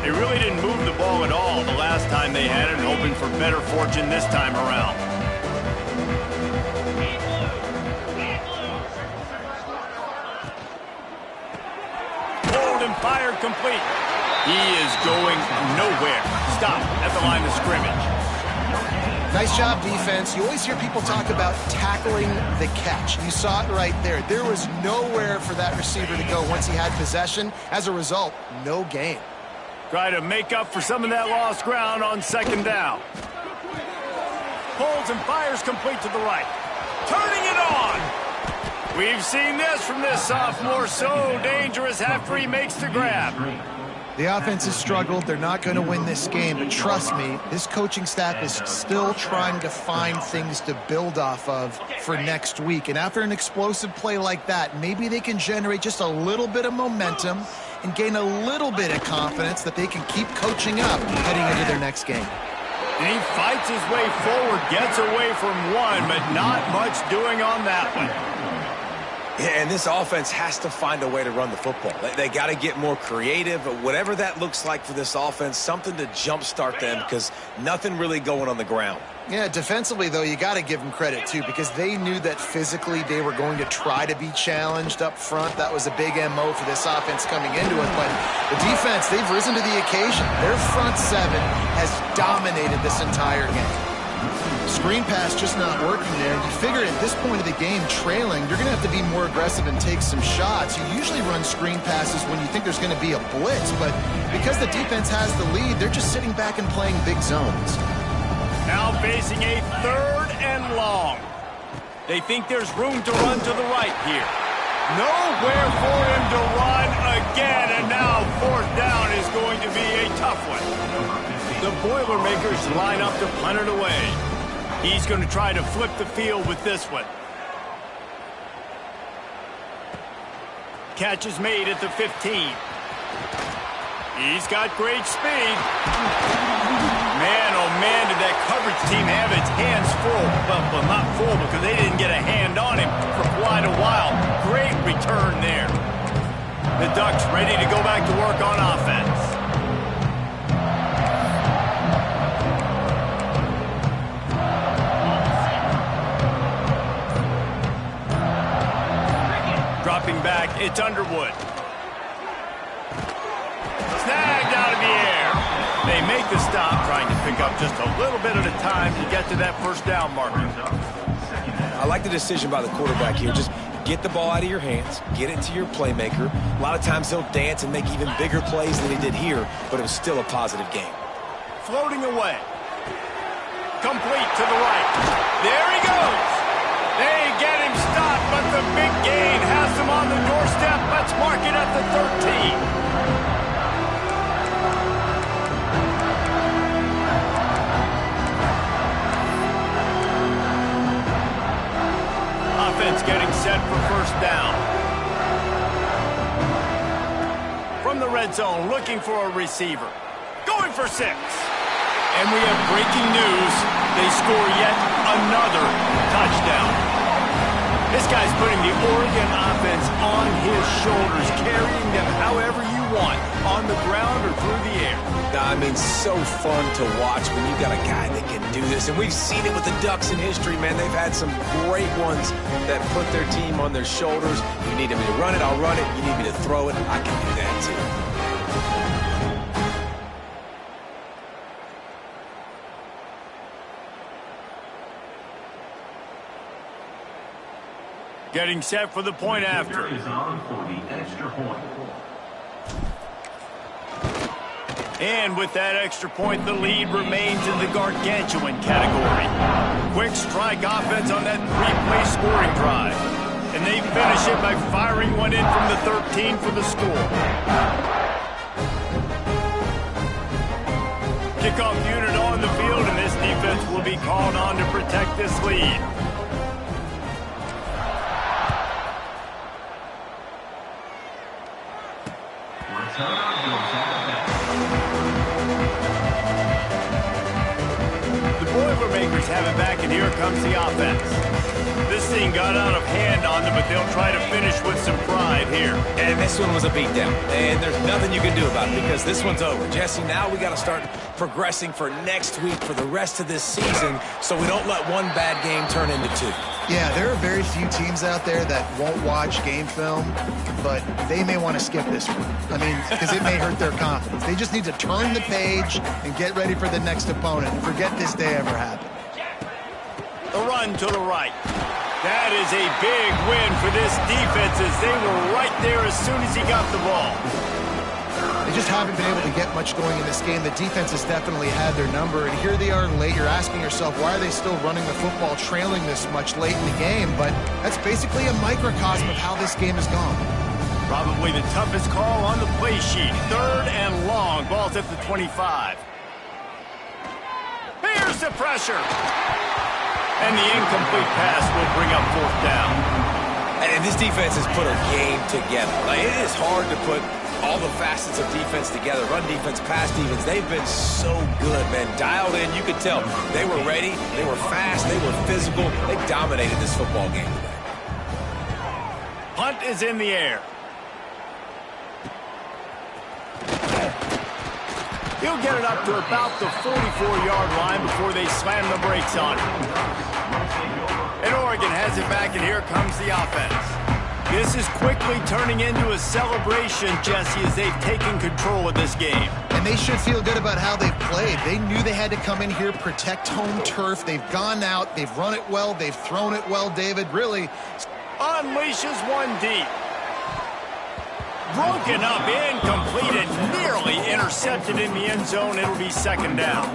They really didn't move the ball at all the last time they had it, hoping for better fortune this time around. Pulled and fired complete. He is going nowhere. Stop at the line of scrimmage. Nice job, defense. You always hear people talk about tackling the catch. You saw it right there. There was nowhere for that receiver to go once he had possession. As a result, no gain. Try to make up for some of that lost ground on second down. Pulls and fires complete to the right. Turning it on. We've seen this from this sophomore. So dangerous after he makes the grab. The offense has struggled. They're not going to win this game. But trust me, this coaching staff is still trying to find things to build off of for next week. And after an explosive play like that, maybe they can generate just a little bit of momentum and gain a little bit of confidence that they can keep coaching up heading into their next game. And he fights his way forward, gets away from one, but not much doing on that one. Yeah, and this offense has to find a way to run the football. They got to get more creative, whatever that looks like for this offense, something to jumpstart them because nothing really going on the ground. Yeah, defensively, though, you got to give them credit, too, because they knew that physically they were going to try to be challenged up front. That was a big MO for this offense coming into it. But the defense, they've risen to the occasion. Their front seven has dominated this entire game. Screen pass just not working there. You figure at this point of the game, trailing, you're going to have to be more aggressive and take some shots. You usually run screen passes when you think there's going to be a blitz, but because the defense has the lead, they're just sitting back and playing big zones. Now facing a 3rd and long. They think there's room to run to the right here. Nowhere for him to run again, and now 4th down is going to be a tough one. The Boilermakers line up to punt it away. He's going to try to flip the field with this one. Catch is made at the 15. He's got great speed. Man, oh man, did that coverage team have its hands full. Well, not full because they didn't get a hand on him for quite a while. Great return there. The Ducks ready to go back to work on offense. Dropping back, it's Underwood. Snagged out of the air. They make the stop, trying to pick up just a little bit at a time to get to that 1st down marker. I like the decision by the quarterback here. Just get the ball out of your hands, get it to your playmaker. A lot of times he'll dance and make even bigger plays than he did here, but it was still a positive game. Floating away. Complete to the right. There he goes. They get him stopped, but the big gain has him on the doorstep. Let's mark it at the 13. Offense getting set for first down. From the red zone, looking for a receiver. Going for 6. And we have breaking news. They score yet another touchdown. This guy's putting the Oregon offense on his shoulders, carrying them however you want, on the ground or through the air. I mean, so fun to watch when you've got a guy that can do this. And we've seen it with the Ducks in history, man. They've had some great ones that put their team on their shoulders. You need me to run it, I'll run it. You need me to throw it, I can do that too. Getting set for the point after. Is on for the extra point. And with that extra point, the lead remains in the gargantuan category. Quick strike offense on that 3-play scoring drive. And they finish it by firing one in from the 13 for the score. Kickoff unit on the field, and this defense will be called on to protect this lead. Boilermakers have it back, and here comes the offense. This thing got out of hand on them, but they'll try to finish with some pride here. And this one was a beatdown, and there's nothing you can do about it because this one's over. Jesse, now we got to start progressing for next week for the rest of this season so we don't let one bad game turn into 2. Yeah, there are very few teams out there that won't watch game film, but they may want to skip this one. I mean, because it may hurt their confidence. They just need to turn the page and get ready for the next opponent and forget this day ever happened. The run to the right. That is a big win for this defense as they were right there as soon as he got the ball. They just haven't been able to get much going in this game. The defense has definitely had their number, and here they are late. You're asking yourself, why are they still running the football, trailing this much late in the game? But that's basically a microcosm of how this game has gone. Probably the toughest call on the play sheet. 3rd and long. Ball's at the 25. Here's the pressure. And the incomplete pass will bring up 4th down. And this defense has put a game together. Like, it is hard to put all the facets of defense together. Run defense, pass defense. They've been so good, man. Dialed in. You could tell they were ready. They were fast. They were physical. They dominated this football game today. Punt is in the air. He'll get it up to about the 44-yard line before they slam the brakes on it. And Oregon has it back, and here comes the offense. This is quickly turning into a celebration, Jesse, as they've taken control of this game. And they should feel good about how they've played. They knew they had to come in here, protect home turf. They've gone out, they've run it well, they've thrown it well, David. Really unleashes one deep. Broken up, incomplete, and nearly intercepted in the end zone. It'll be 2nd down.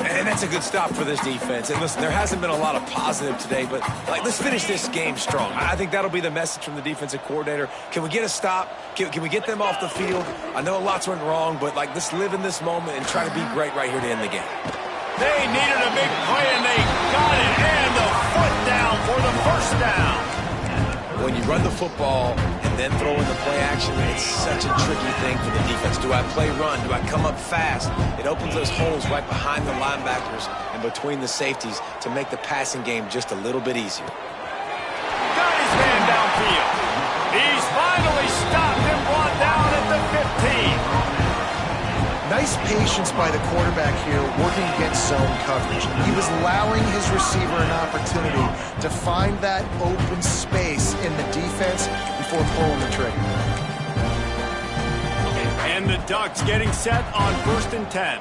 And that's a good stop for this defense. And listen, there hasn't been a lot of positive today, but let's finish this game strong. I think that'll be the message from the defensive coordinator. Can we get a stop? Can we get them off the field? I know lots went wrong, but let's live in this moment and try to be great right here to end the game. They needed a big play, and they got it. And the foot down for the 1st down. When you run the football and then throw in the play action, it's such a tricky thing for the defense. Do I play run? Do I come up fast? It opens those holes right behind the linebackers and between the safeties to make the passing game just a little bit easier. Got his man downfield. He's finally stopped and brought down at the 15. Nice patience by the quarterback here working against zone coverage. He was allowing his receiver an opportunity to find that open space in the defense before pulling the trigger. And the Ducks getting set on 1st and 10.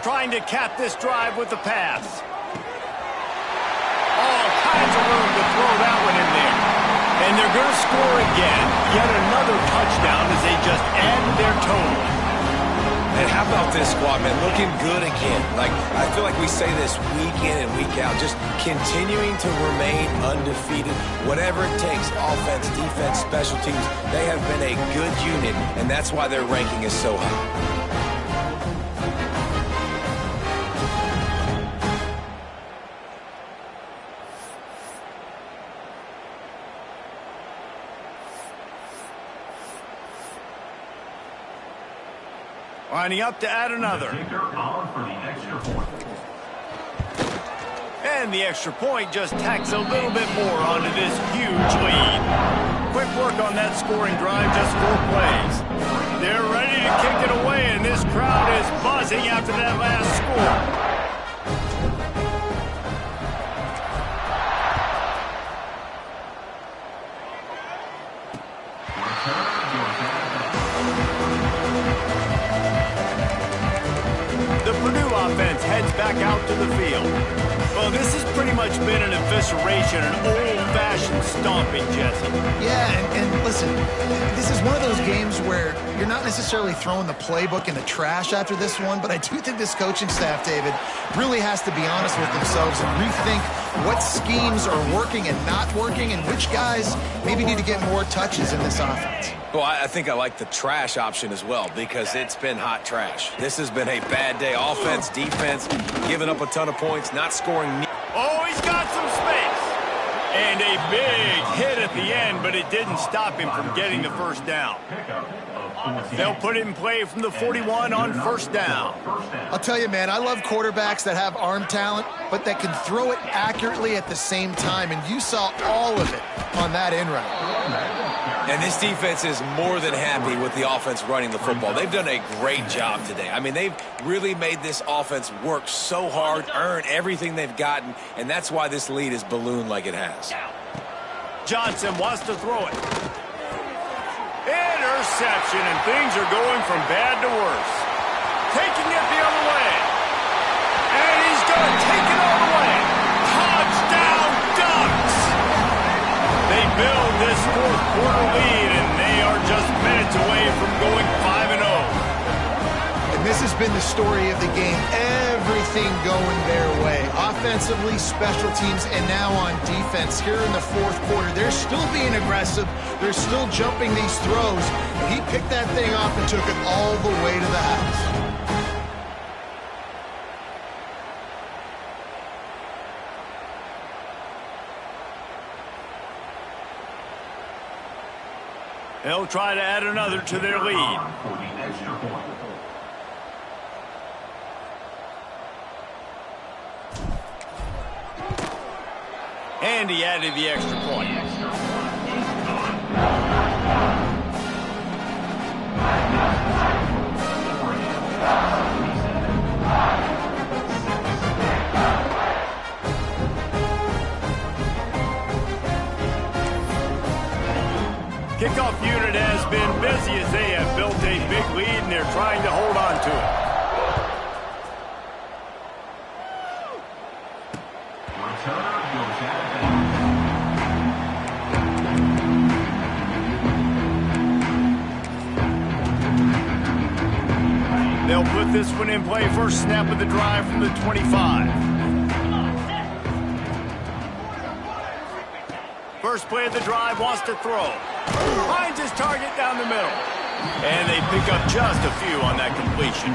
Trying to cap this drive with the pass. All kinds of throw that one in there. And they're going to score again. Yet another touchdown as they just added their total. And how about this squad, man? Looking good again. Like, I feel like we say this week in and week out, just continuing to remain undefeated. Whatever it takes, offense, defense, special teams, they have been a good unit, and that's why their ranking is so high. Lining up to add another. And the extra point just tacks a little bit more onto this huge lead. Quick work on that scoring drive, just 4 plays. They're ready to kick it away, and this crowd is buzzing after that last score. Offense heads back out to the field. Well, this has pretty much been an evisceration, an old-fashioned stomping, Jesse. Yeah, and listen, this is one of those games where you're not necessarily throwing the playbook in the trash after this one, but I do think this coaching staff, David, really has to be honest with themselves and rethink what schemes are working and not working and which guys maybe need to get more touches in this offense. Well, I think I like the trash option as well because it's been hot trash. This has been a bad day. Offense, defense, giving up a ton of points, not scoring. Oh, he's got some space. And a big hit at the end, but it didn't stop him from getting the first down. They'll put it in play from the 41 on first down. I'll tell you, man, I love quarterbacks that have arm talent, but that can throw it accurately at the same time, and you saw all of it on that in route. And this defense is more than happy with the offense running the football. They've done a great job today. I mean, they've really made this offense work so hard, earn everything they've gotten, and that's why this lead is ballooned like it has. Johnson wants to throw it. Interception, and things are going from bad to worse. Taking it the other way. And he's going to take it all the way. Touchdown, Ducks! They build this fourth quarter lead, and they are just minutes away from going 5-0. And this has been the story of the game. Everything going their way. Offensively, special teams, and now on defense. Here in the fourth quarter, they're still being aggressive. They're still jumping these throws. And he picked that thing off and took it all the way to the house. They'll try to add another to their lead. And he added the extra point. Kickoff unit has been busy as they have built a big lead and they're trying to hold on to it. They'll put this one in play. First snap of the drive from the 25. First play of the drive, wants to throw. Finds his target down the middle. And they pick up just a few on that completion.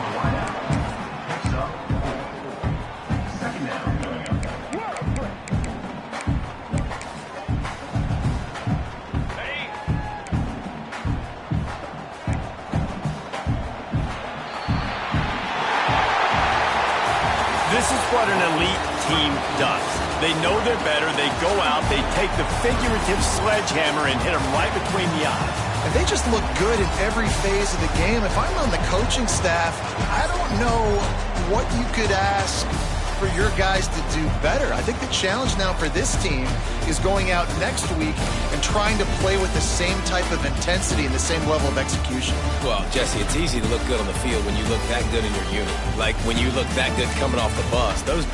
This is what an elite team does. They know they're better. They go out. They take the figurative sledgehammer and hit them right between the eyes. And they just look good in every phase of the game. If I'm on the coaching staff, I don't know what you could ask for your guys to do better. I think the challenge now for this team is going out next week and trying to play with the same type of intensity and the same level of execution. Well, Jesse, it's easy to look good on the field when you look that good in your unit. Like when you look that good coming off the bus. Those